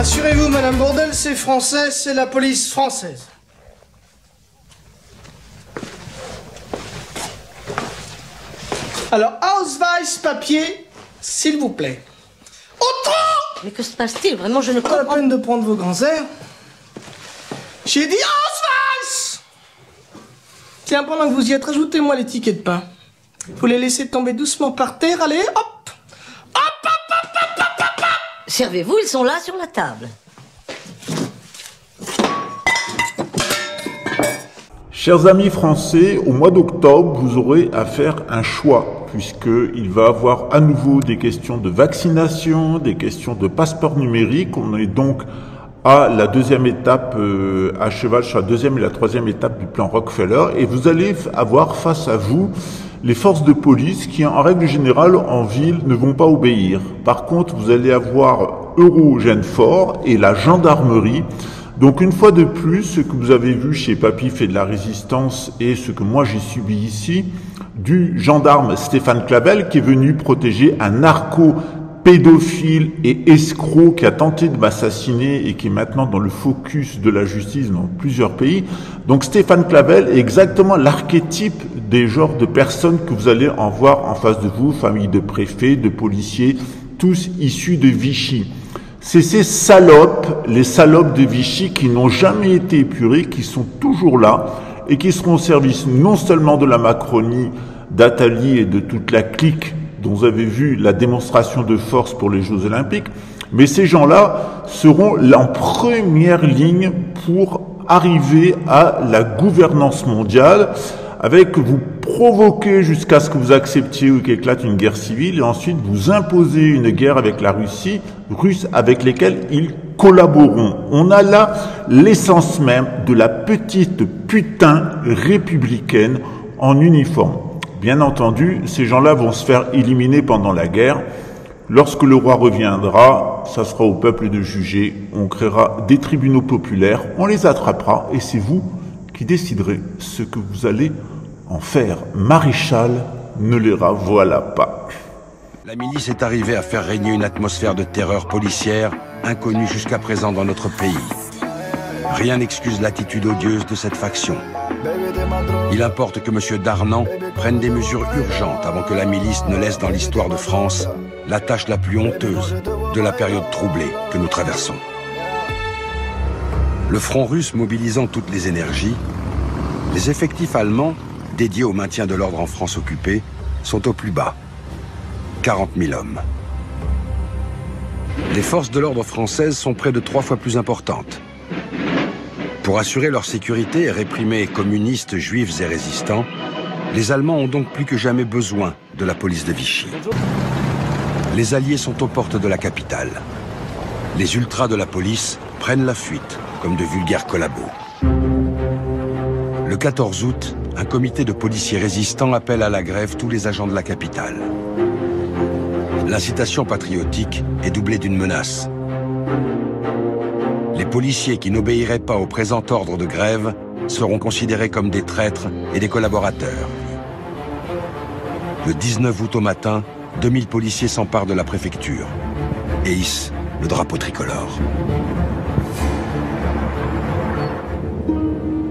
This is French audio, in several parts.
Rassurez-vous, Madame Bourdelle, c'est français, c'est la police française. Alors, Ausweis, papier, s'il vous plaît. Autant! Mais que se passe-t-il? Vraiment, je ne Pas la comprends pas. peine de prendre vos grands airs. J'ai dit Ausweis! Tiens, pendant que vous y êtes, rajoutez-moi les tickets de pain. Vous les laissez tomber doucement par terre, allez, hop! Hop, hop, hop, hop, hop, hop, hop! Servez-vous, ils sont là sur la table. Chers amis français, au mois d'octobre, vous aurez à faire un choix, puisqu'il va y avoir à nouveau des questions de vaccination, des questions de passeport numérique. On est donc à la deuxième étape, à cheval sur la deuxième et la troisième étape du plan Rockefeller, et vous allez avoir face à vous les forces de police qui, en règle générale, en ville, ne vont pas obéir. Par contre, vous allez avoir Eurogène-Fort et la gendarmerie. Donc une fois de plus, ce que vous avez vu chez Papy fait de la résistance et ce que moi j'ai subi ici, du gendarme Stéphane Clavel qui est venu protéger un narco pédophile et escroc qui a tenté de m'assassiner et qui est maintenant dans le focus de la justice dans plusieurs pays. Donc Stéphane Clavel est exactement l'archétype des genres de personnes que vous allez en voir en face de vous, famille de préfets, de policiers, tous issus de Vichy. C'est ces salopes, les salopes de Vichy qui n'ont jamais été épurées, qui sont toujours là et qui seront au service non seulement de la Macronie, d'Attali et de toute la clique dont vous avez vu la démonstration de force pour les Jeux Olympiques, mais ces gens-là seront en première ligne pour arriver à la gouvernance mondiale, avec vous provoquer jusqu'à ce que vous acceptiez ou qu'éclate une guerre civile et ensuite vous imposer une guerre avec la Russie, Russes avec lesquels ils collaboreront. On a là l'essence même de la petite putain républicaine en uniforme. Bien entendu, ces gens-là vont se faire éliminer pendant la guerre. Lorsque le roi reviendra, ça sera au peuple de juger. On créera des tribunaux populaires, on les attrapera et c'est vous qui déciderez ce que vous allez en faire. Maréchal ne les voilà pas. La milice est arrivée à faire régner une atmosphère de terreur policière inconnue jusqu'à présent dans notre pays. Rien n'excuse l'attitude odieuse de cette faction. Il importe que M. Darnan prenne des mesures urgentes avant que la milice ne laisse dans l'histoire de France la tâche la plus honteuse de la période troublée que nous traversons. Le front russe mobilisant toutes les énergies, les effectifs allemands dédiés au maintien de l'ordre en France occupée sont au plus bas. 40 000 hommes. Les forces de l'ordre françaises sont près de 3 fois plus importantes. Pour assurer leur sécurité et réprimer communistes, juifs et résistants, les Allemands ont donc plus que jamais besoin de la police de Vichy. Les Alliés sont aux portes de la capitale. Les ultras de la police prennent la fuite, comme de vulgaires collabos. Le 14 août, un comité de policiers résistants appelle à la grève tous les agents de la capitale. L'incitation patriotique est doublée d'une menace. Les policiers qui n'obéiraient pas au présent ordre de grève seront considérés comme des traîtres et des collaborateurs. Le 19 août au matin, 2000 policiers s'emparent de la préfecture et hissent le drapeau tricolore.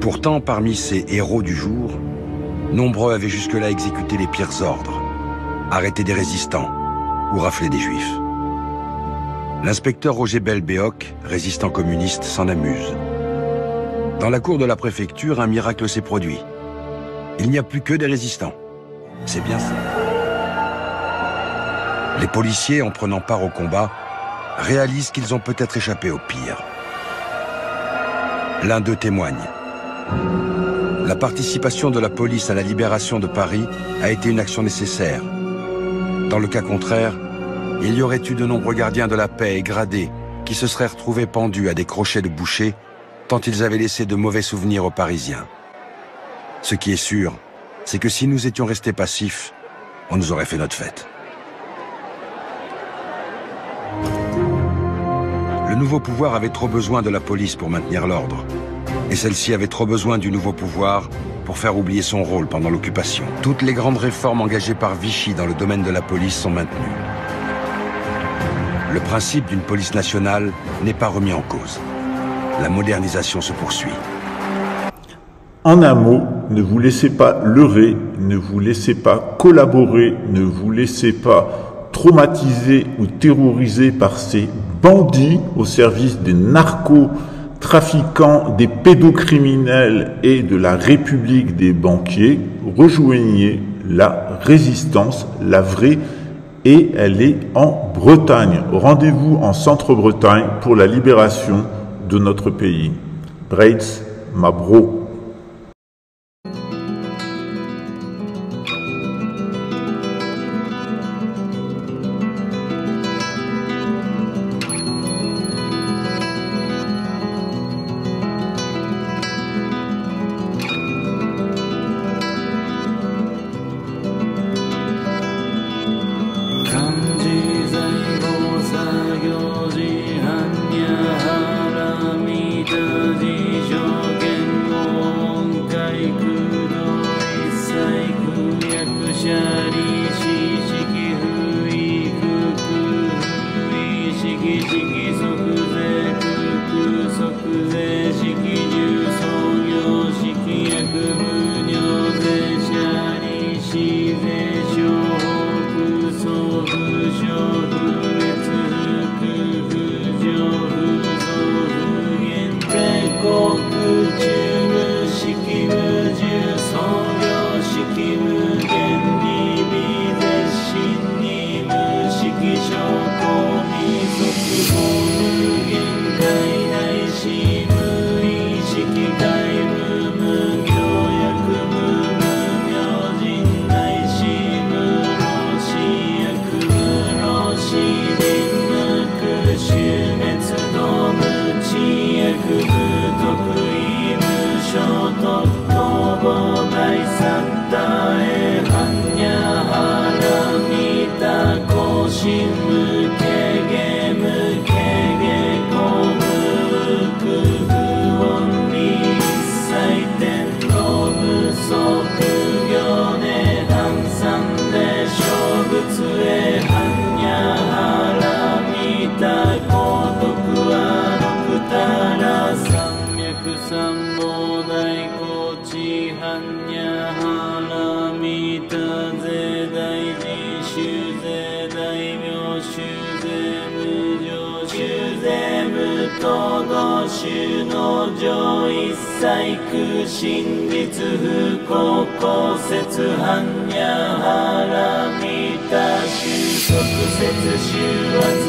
Pourtant, parmi ces héros du jour, nombreux avaient jusque-là exécuté les pires ordres, arrêté des résistants ou raflé des juifs. L'inspecteur Roger Belbéoc, résistant communiste, s'en amuse. Dans la cour de la préfecture, un miracle s'est produit. Il n'y a plus que des résistants. C'est bien ça. Les policiers, en prenant part au combat, réalisent qu'ils ont peut-être échappé au pire. L'un d'eux témoigne. La participation de la police à la libération de Paris a été une action nécessaire. Dans le cas contraire, il y aurait eu de nombreux gardiens de la paix et gradés qui se seraient retrouvés pendus à des crochets de boucher tant ils avaient laissé de mauvais souvenirs aux Parisiens. Ce qui est sûr, c'est que si nous étions restés passifs, on nous aurait fait notre fête. Le nouveau pouvoir avait trop besoin de la police pour maintenir l'ordre. Et celle-ci avait trop besoin du nouveau pouvoir pour faire oublier son rôle pendant l'occupation. Toutes les grandes réformes engagées par Vichy dans le domaine de la police sont maintenues. le principe d'une police nationale n'est pas remis en cause. La modernisation se poursuit. En un mot, ne vous laissez pas leurrer, ne vous laissez pas collaborer, ne vous laissez pas traumatiser ou terroriser par ces bandits au service des narcotrafiquants, des pédocriminels et de la République des banquiers. Rejoignez la résistance, la vraie, et elle est en Bretagne. Rendez-vous en Centre-Bretagne pour la libération de notre pays. Braids, ma bro.真実不公公説犯やはらみた収束説収圧